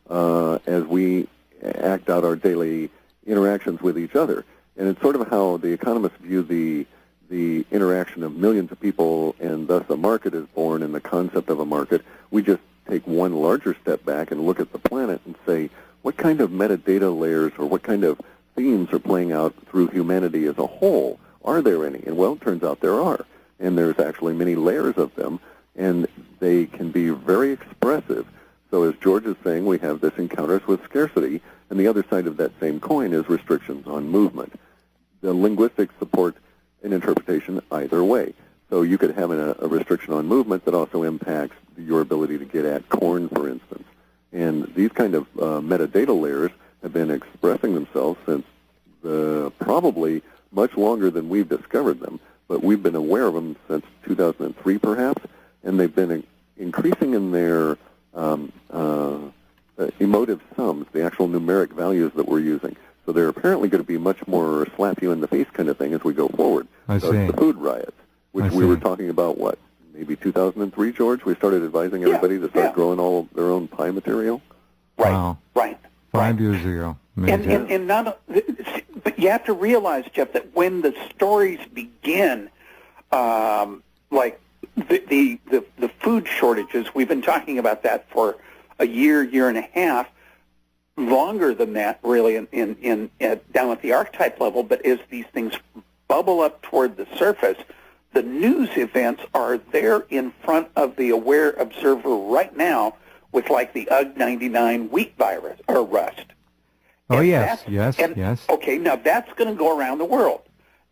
as we act out our daily interactions with each other. And it's sort of how the economists view the interaction of millions of people, and thus a market is born, and the concept of a market. We just take one larger step back and look at the planet and say, what kind of metadata layers or what kind of themes are playing out through humanity as a whole? Are there any? And, well, it turns out there are. And there's actually many layers of them, and they can be very expressive. So as George is saying, we have this encounters with scarcity, and the other side of that same coin is restrictions on movement. The linguistics support an interpretation either way. So you could have a restriction on movement that also impacts your ability to get at corn, for instance. And these kind of metadata layers have been expressing themselves since probably much longer than we've discovered them, but we've been aware of them since 2003 perhaps, and they've been increasing in their emotive sums, the actual numeric values that we're using. So they're apparently going to be much more slap you in the face kind of thing as we go forward. I see. The food riots, which we were talking about, what, maybe 2003, George? We started advising everybody to start growing all of their own pie material? Right, wow. right. 5 years ago. And but you have to realize, Jeff, that when the stories begin, like the food shortages, we've been talking about that for a year and a half, longer than that, really, down at the archetype level. But as these things bubble up toward the surface, the news events are there in front of the aware observer right now, with like the UG99 wheat virus or rust. Oh, and yes. Okay, now that's going to go around the world.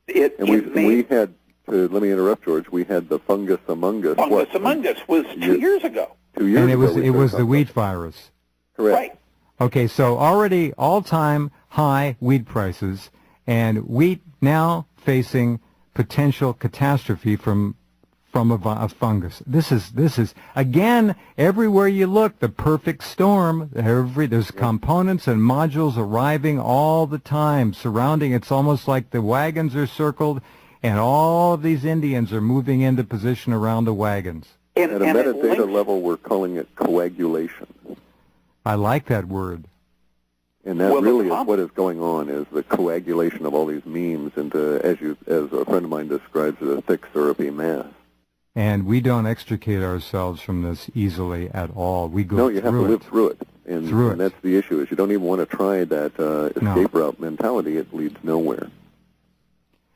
We had, let me interrupt, George, we had the fungus among us. Fungus among us was 2 years ago. 2 years ago. And it was the wheat virus. Correct. Right. Okay, so already all-time high wheat prices, and wheat now facing potential catastrophe from a fungus. This is again, everywhere you look, the perfect storm. There's components and modules arriving all the time, surrounding. It's almost like the wagons are circled, and all of these Indians are moving into position around the wagons. At a metadata level, we're calling it coagulation. I like that word. And that really is what is going on, is the coagulation of all these memes into, as a friend of mine describes it, a thick, syrupy mass. And we don't extricate ourselves from this easily at all. We go through it. No, you have to live through it. And that's the issue, is you don't even want to try that escape route mentality. It leads nowhere.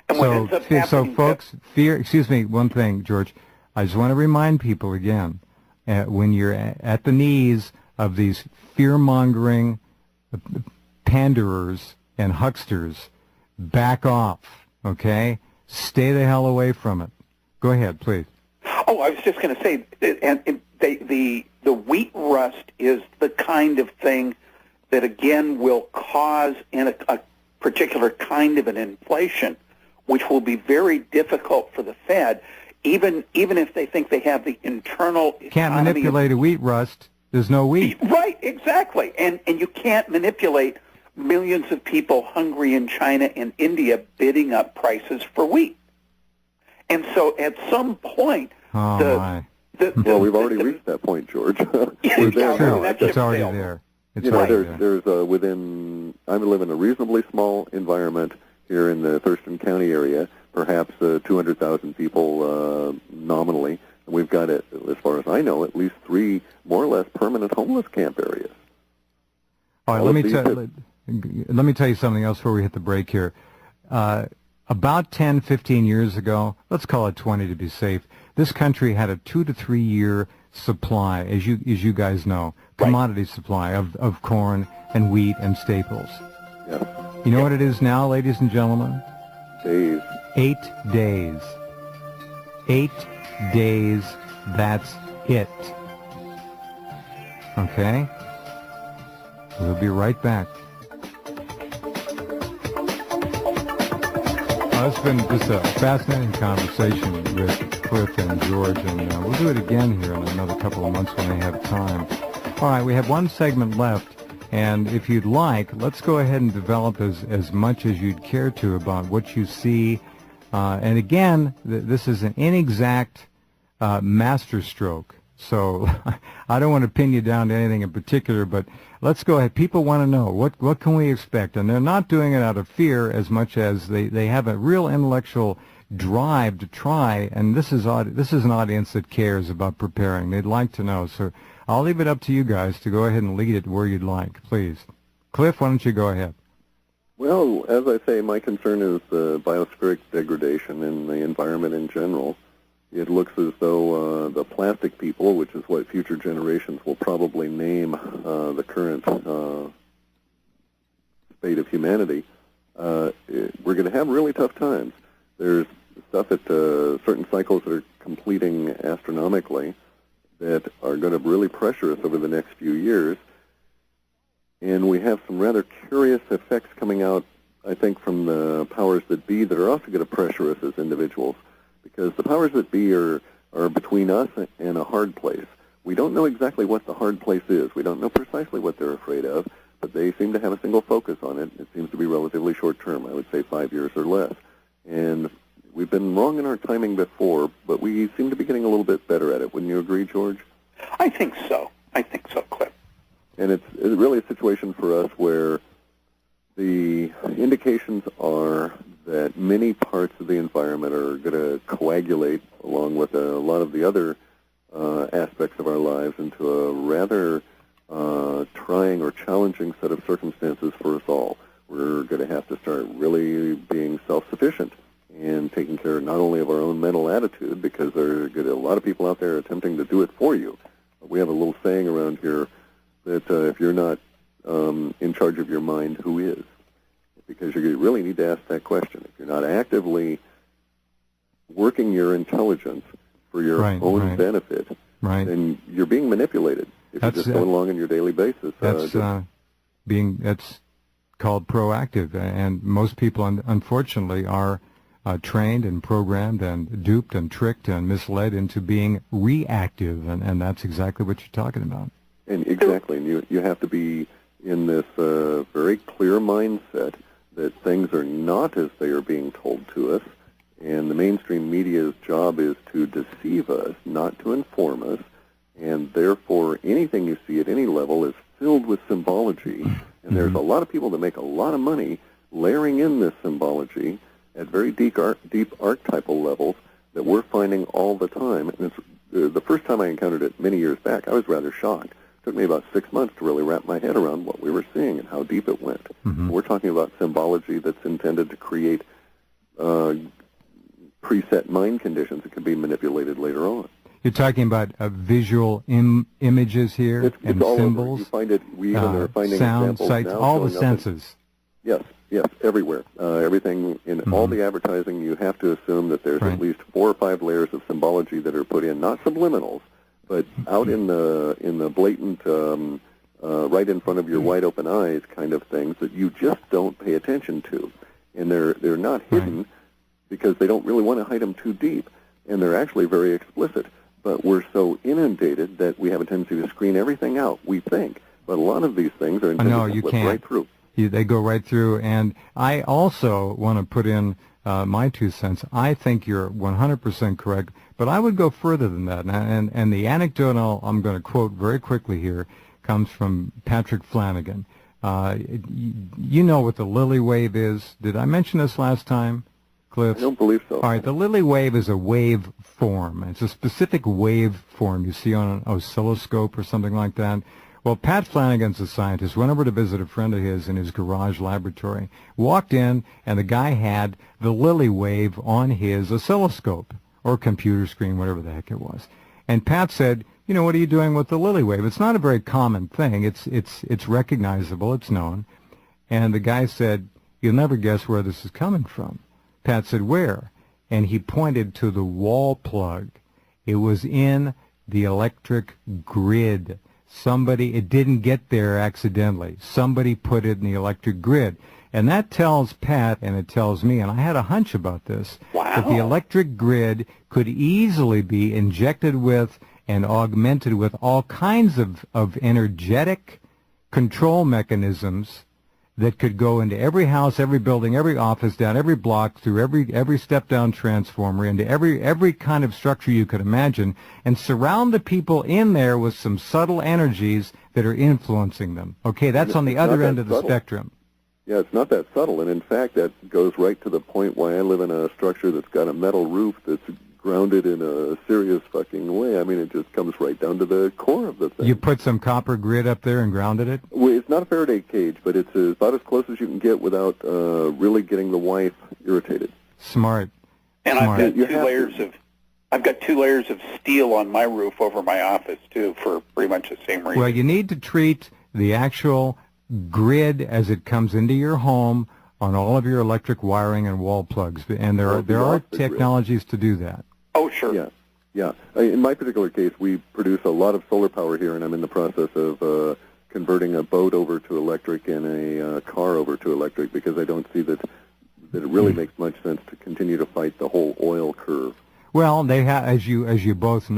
So folks, excuse me, one thing, George. I just want to remind people again, when you're at the knees of these fear-mongering panderers and hucksters, back off, okay? Stay the hell away from it. Go ahead, please. Oh, I was just going to say, the wheat rust is the kind of thing that, again, will cause a particular kind of an inflation, which will be very difficult for the Fed, even if they think they have the internal Can't manipulate a wheat rust. There's no wheat. Right, exactly. And you can't manipulate millions of people hungry in China and India bidding up prices for wheat. And so at some point, well, we've already reached that point, George. We're there now. It's already there. There's I live in a reasonably small environment here in the Thurston County area, perhaps 200,000 people nominally. And we've got, as far as I know, at least 3 more or less permanent homeless camp areas. All right, let me tell you something else before we hit the break here. About 10, 15 years ago, let's call it 20 to be safe, this country had a 2 to 3 year supply, as you guys know, commodity supply of corn and wheat and staples. Yeah. You know what it is now, ladies and gentlemen? Days. 8 days. 8 days, that's it. Okay? We'll be right back. It's been just a fascinating conversation with Clif and George, and we'll do it again here in another couple of months when they have time. All right, we have one segment left, and if you'd like, let's go ahead and develop as much as you'd care to about what you see. And again, this is an inexact masterstroke. So I don't want to pin you down to anything in particular, but let's go ahead. People want to know, what can we expect? And they're not doing it out of fear as much as they have a real intellectual drive to try, and this is an audience that cares about preparing. They'd like to know. So I'll leave it up to you guys to go ahead and lead it where you'd like, please. Cliff, why don't you go ahead? Well, as I say, my concern is biospheric degradation in the environment in general. It looks as though the plastic people, which is what future generations will probably name the current state of humanity, we're going to have really tough times. There's stuff at certain cycles that are completing astronomically that are going to really pressure us over the next few years. And we have some rather curious effects coming out, I think, from the powers that be that are also going to pressure us as individuals. Because the powers that be are between us and a hard place. We don't know exactly what the hard place is. We don't know precisely what they're afraid of, but they seem to have a single focus on it. It seems to be relatively short term, I would say 5 years or less. And we've been wrong in our timing before, but we seem to be getting a little bit better at it. Wouldn't you agree, George? I think so. I think so, Cliff. And it's really a situation for us where the indications are that many parts of the environment are going to coagulate along with a lot of the other aspects of our lives into a rather trying or challenging set of circumstances for us all. We're going to have to start really being self-sufficient and taking care not only of our own mental attitude, because there are a lot of people out there attempting to do it for you. We have a little saying around here that if you're not in charge of your mind, who is? Because you really need to ask that question. If you're not actively working your intelligence for your own benefit, then you're being manipulated. If you're just going along on your daily basis. That's called proactive, and most people, unfortunately, are trained and programmed and duped and tricked and misled into being reactive, and that's exactly what you're talking about. And exactly, and you have to be in this very clear mindset that things are not as they are being told to us, and the mainstream media's job is to deceive us, not to inform us, and therefore anything you see at any level is filled with symbology, and there's a lot of people that make a lot of money layering in this symbology at very deep archetypal levels that we're finding all the time. And it's, the first time I encountered it many years back, I was rather shocked. It took me about 6 months to really wrap my head around what we were seeing and how deep it went. We're talking about symbology that's intended to create preset mind conditions that can be manipulated later on. You're talking about visual images here it's and all symbols. Over. You find it. We even are finding sound, examples sights, now all the showing up senses. Yes, everywhere. Everything in all the advertising, you have to assume that there's at least 4 or 5 layers of symbology that are put in, not subliminals, but out in the blatant, right in front of your wide open eyes kind of things that you just don't pay attention to, and they're not hidden because they don't really want to hide them too deep, and they're actually very explicit. But we're so inundated that we have a tendency to screen everything out. We think, but a lot of these things are intended to slip right through. They go right through, and I also want to put in my 2 cents. I think you're 100% correct, but I would go further than that. And the anecdote I'm going to quote very quickly here comes from Patrick Flanagan. You know what the lily wave is. Did I mention this last time, Cliff? I don't believe so. All right, the lily wave is a wave form. It's a specific wave form you see on an oscilloscope or something like that. Well, Pat Flanagan's a scientist, went over to visit a friend of his in his garage laboratory, walked in, and the guy had the lily wave on his oscilloscope, or computer screen, whatever the heck it was. And Pat said, you know, what are you doing with the lily wave? It's not a very common thing. It's recognizable. It's known. And the guy said, you'll never guess where this is coming from. Pat said, where? And he pointed to the wall plug. It was in the electric grid. It didn't get there accidentally. Somebody put it in the electric grid. And that tells Pat, and it tells me, and I had a hunch about this, that the electric grid could easily be injected with and augmented with all kinds of energetic control mechanisms that could go into every house, every building, every office, down every block, through every step-down transformer, into every kind of structure you could imagine, and surround the people in there with some subtle energies that are influencing them. Okay, that's on the other end of the spectrum. Yeah, it's not that subtle, and in fact, that goes right to the point why I live in a structure that's got a metal roof that's grounded in a serious fucking way. I mean, it just comes right down to the core of the thing. You put some copper grid up there and grounded it? Well, it's not a Faraday cage, but it's about as close as you can get without really getting the wife irritated. Smart. And Smart. I've got two layers of steel on my roof over my office too, for pretty much the same reason. Well, you need to treat the actual grid as it comes into your home on all of your electric wiring and wall plugs, and there are technologies to do that. Oh, sure. Yeah, yeah. In my particular case, we produce a lot of solar power here, and I'm in the process of converting a boat over to electric and a car over to electric, because I don't see that it really makes much sense to continue to fight the whole oil curve. Well, they have, as you both know.